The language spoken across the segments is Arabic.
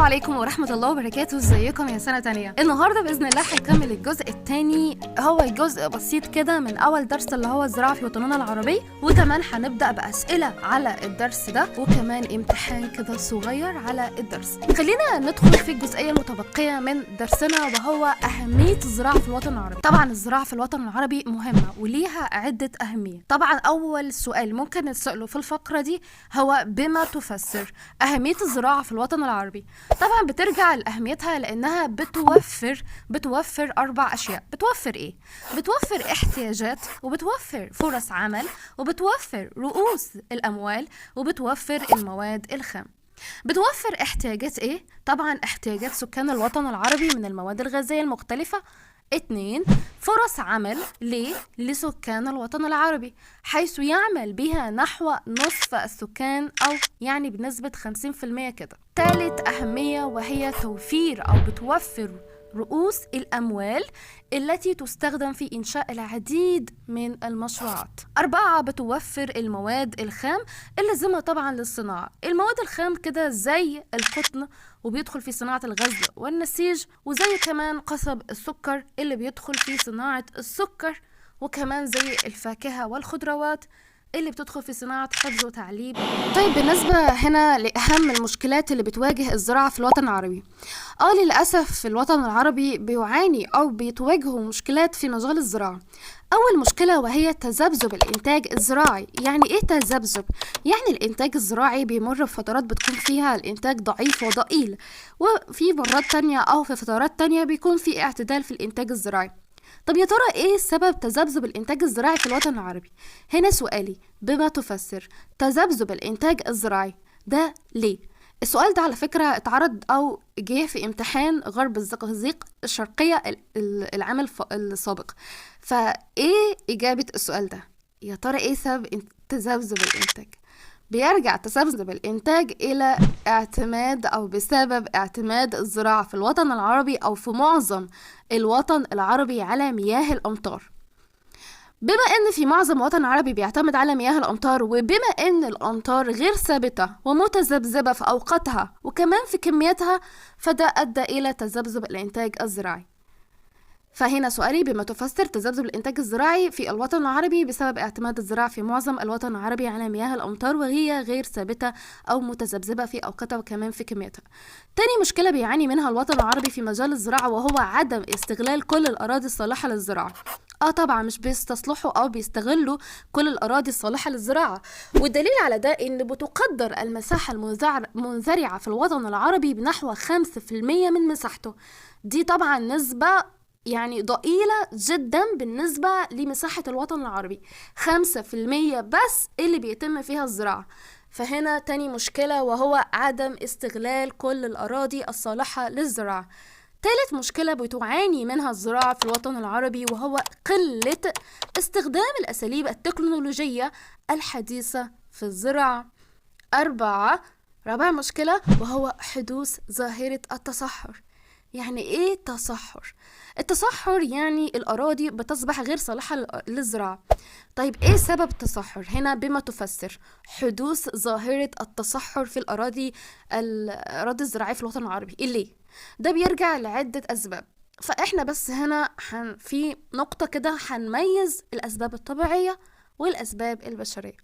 عليكم ورحمة الله وبركاته. ازيكم يا سنة تانية؟ النهاردة بإذن الله هنكمل الجزء التاني، هو جزء بسيط كده من أول درس اللي هو الزراعة في وطننا العربي، وكمان هنبدأ بأسئلة على الدرس ده، وكمان امتحان كده صغير على الدرس. خلينا ندخل في الجزئية المتبقية من درسنا، وهو أهمية الزراعة في الوطن العربي. طبعا الزراعة في الوطن العربي مهمة وليها عدة أهمية. طبعا أول سؤال ممكن نسأله في الفقرة دي هو بما تفسر أهمية الزراعة في الوطن العربي. طبعا بترجع لأهميتها لأنها بتوفر 4 أشياء. بتوفر إيه؟ بتوفر احتياجات، وبتوفر فرص عمل، وبتوفر رؤوس الأموال، وبتوفر المواد الخام. بتوفر احتياجات إيه؟ طبعا احتياجات سكان الوطن العربي من المواد الغذائية المختلفة. 2 فرص عمل لسكان الوطن العربي، حيث يعمل بها نحو نصف السكان، أو يعني بنسبة 50% كده. 3 أهمية وهي توفير أو بتوفر رؤوس الأموال التي تستخدم في إنشاء العديد من المشروعات. 4 بتوفر المواد الخام اللازمة طبعا للصناعة. المواد الخام كده زي القطن، وبيدخل في صناعة الغزل والنسيج، وزي كمان قصب السكر اللي بيدخل في صناعة السكر، وكمان زي الفاكهة والخضروات اللي بتدخل في صناعة حفظ وتعليب. طيب بالنسبة هنا لأهم المشكلات اللي بتواجه الزراعة في الوطن العربي، للأسف في الوطن العربي بيعاني أو بيتواجهوا مشكلات في مجال الزراعة. أول مشكلة وهي تذبذب الإنتاج الزراعي. يعني إيه تذبذب؟ يعني الإنتاج الزراعي بيمر بفترات بتكون فيها الإنتاج ضعيف وضئيل، وفي مرات تانية أو في فترات تانية بيكون في اعتدال في الإنتاج الزراعي. طب يا ترى ايه سبب تذبذب الانتاج الزراعي في الوطن العربي؟ هنا سؤالي بما تفسر تذبذب الانتاج الزراعي ده ليه؟ السؤال ده على فكرة اتعرض او جه في امتحان غرب الزقازيق الشرقية العام السابق. فايه اجابة السؤال ده؟ يا ترى ايه سبب تذبذب الانتاج؟ بيرجع تذبذب الإنتاج إلى بسبب اعتماد الزراعة في الوطن العربي أو في معظم الوطن العربي على مياه الأمطار. بما أن في معظم الوطن العربي بيعتمد على مياه الأمطار، وبما أن الأمطار غير ثابتة ومتذبذبة في أوقاتها وكمان في كمياتها، فده أدى إلى تذبذب الإنتاج الزراعي. فهنا سؤالي بما تفسر تذبذب الإنتاج الزراعي في الوطن العربي بسبب اعتماد الزراعة في معظم الوطن العربي على مياه الأمطار، وهي غير ثابتة أو متذبذبة في أوقاتها وكمان في كمياتها. تاني مشكلة بيعاني منها الوطن العربي في مجال الزراعة وهو عدم استغلال كل الأراضي الصالحة للزراعة. طبعا مش بيستصلحوا أو بيستغلوا كل الأراضي الصالحة للزراعة، والدليل على ده إن بتقدر المساحة المنزرعة في الوطن العربي بنحو 5% من مساحته. دي طبعا نسبة يعني ضئيلة جدا بالنسبة لمساحة الوطن العربي. 5% بس اللي بيتم فيها الزراعة. فهنا تاني مشكلة وهو عدم استغلال كل الأراضي الصالحة للزراعة. ثالث مشكلة بتعاني منها الزراعة في الوطن العربي وهو قلة استخدام الأساليب التكنولوجية الحديثة في الزراعة. رابع مشكلة وهو حدوث ظاهرة التصحر. يعني ايه تصحر؟ التصحر يعني الأراضي بتصبح غير صالحة للزراعة. طيب ايه سبب التصحر؟ هنا بما تفسر حدوث ظاهرة التصحر في الأراضي الزراعية في الوطن العربي. ليه؟ ده بيرجع لعدة أسباب، فإحنا بس هنا في نقطة كده هنميز الأسباب الطبيعية والأسباب البشرية،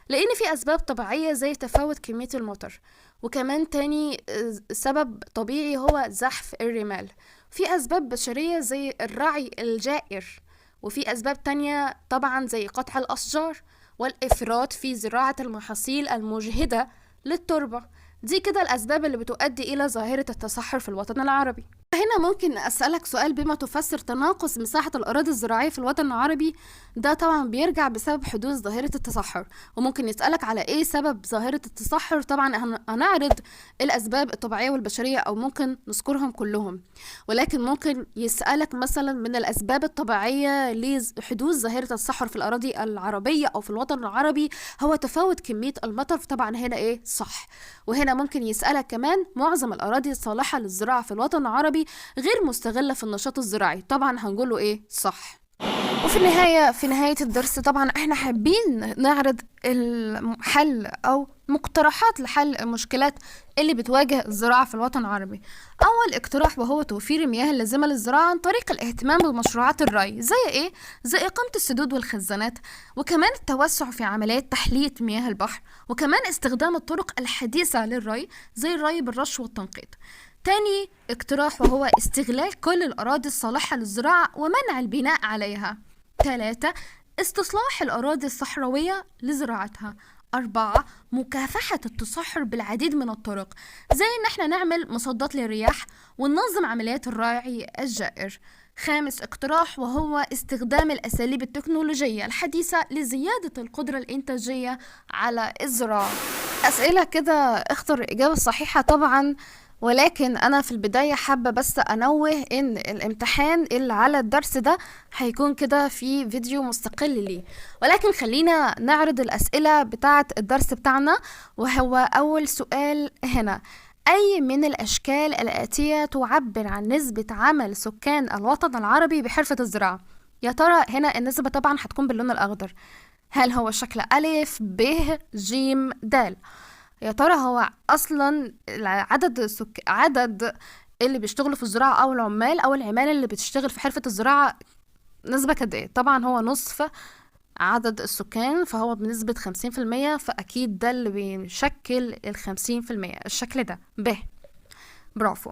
لأن في أسباب طبيعية زي تفاوت كمية المطر، وكمان تاني سبب طبيعي هو زحف الرمال. في أسباب بشرية زي الرعي الجائر، وفي أسباب تانية طبعا زي قطع الأشجار والإفراط في زراعة المحاصيل المجهدة للتربة. دي كده الأسباب اللي بتؤدي إلى ظاهرة التصحر في الوطن العربي. هنا ممكن أسألك سؤال بما تفسر تناقص مساحة الأراضي الزراعية في الوطن العربي. ده طبعا بيرجع بسبب حدوث ظاهرة التصحر. وممكن يسألك على إيه سبب ظاهرة التصحر. طبعا هنعرض الأسباب الطبيعية والبشرية أو ممكن نذكرهم كلهم، ولكن ممكن يسألك مثلا من الأسباب الطبيعية لحدوث ظاهرة التصحر في الأراضي العربية أو في الوطن العربي هو تفاوت كمية المطر. طبعا هنا إيه صح. وهنا ممكن يسألك كمان معظم الأراضي الصالحة للزراعة في الوطن العربي غير مستغلة في النشاط الزراعي. طبعا هنقوله ايه صح. وفي نهاية الدرس طبعا احنا حابين نعرض الحل او مقترحات لحل المشكلات اللي بتواجه الزراعة في الوطن العربي. أول اقتراح وهو توفير المياه اللازمة للزراعة عن طريق الاهتمام بمشروعات الري، زي إيه؟ زي إقامة السدود والخزانات، وكمان التوسع في عمليات تحلية مياه البحر، وكمان استخدام الطرق الحديثة للري زي الري بالرش والتنقيط. تاني اقتراح وهو استغلال كل الأراضي الصالحة للزراعة ومنع البناء عليها. 3. استصلاح الأراضي الصحراوية لزراعتها. 4. مكافحة التصحر بالعديد من الطرق، زي ان احنا نعمل مصدات للرياح وننظم عمليات الرعي الجائر. 5. اقتراح وهو استخدام الأساليب التكنولوجية الحديثة لزيادة القدرة الإنتاجية على الزراعة. أسئلة كده اختر الإجابة الصحيحة طبعا، ولكن أنا في البداية حابة بس أنوه إن الامتحان اللي على الدرس ده هيكون كده في فيديو مستقل ليه، ولكن خلينا نعرض الأسئلة بتاعة الدرس بتاعنا. وهو أول سؤال هنا: أي من الأشكال الآتية تعبر عن نسبة عمل سكان الوطن العربي بحرفة الزراعة؟ يا ترى هنا النسبة طبعا هتكون باللون الأخضر. هل هو شكل ألف، ب، ج، د؟ يا ترى هو اصلا عدد اللي بيشتغلوا في الزراعة او العمال او العمال اللي بتشتغل في حرفة الزراعة نسبة قد ايه؟ طبعا هو نصف عدد السكان، فهو بنسبة 50%، فاكيد ده اللي بيشكل 50%، الشكل ده. ب. برافو.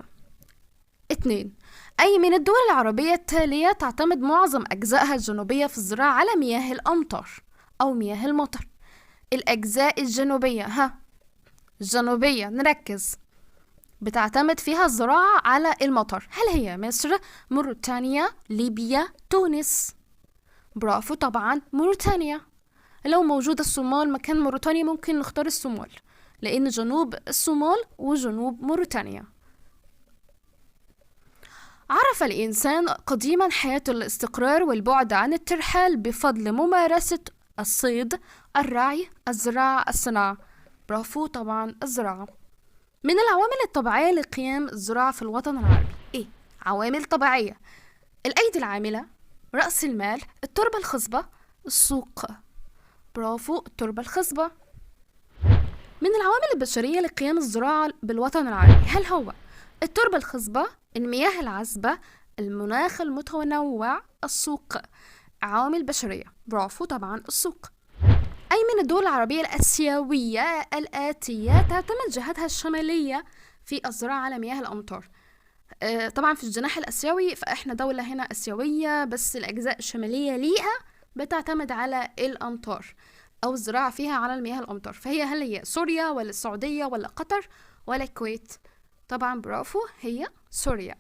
2. أي من الدول العربية التالية تعتمد معظم أجزائها الجنوبية في الزراعة على مياه الأمطار أو مياه المطر؟ الأجزاء الجنوبية، الجنوبية نركز، بتعتمد فيها الزراعة على المطر. هل هي مصر، موريتانيا، ليبيا، تونس؟ برافو طبعا موريتانيا. لو موجود الصومال مكان موريتانيا ممكن نختار الصومال، لأن جنوب الصومال وجنوب موريتانيا. عرف الإنسان قديما حياة الاستقرار والبعد عن الترحال بفضل ممارسة الصيد، الرعي، الزراعة، الصناعة؟ برافو طبعا الزراعة. من العوامل الطبيعية لقيام الزراعة في الوطن العربي ايه؟ عوامل طبيعية: الأيدي العاملة، رأس المال، التربة الخصبة، السوق؟ برافو التربة الخصبة. من العوامل البشرية لقيام الزراعة بالوطن العربي، هل هو التربة الخصبة، المياه العذبة، المناخ المتنوع، السوق؟ عوامل بشرية. برافو طبعا السوق. أي من الدول العربية الآسيوية الآتية تعتمد جهتها الشمالية في الزراعة على مياه الأمطار؟ طبعا في الجناح الآسيوي، فإحنا دولة هنا آسيوية بس الأجزاء الشمالية ليها بتعتمد على الأمطار أو الزراعة فيها على المياه الأمطار. فهي هل هي سوريا ولا السعودية ولا قطر ولا الكويت؟ طبعا برافو هي سوريا.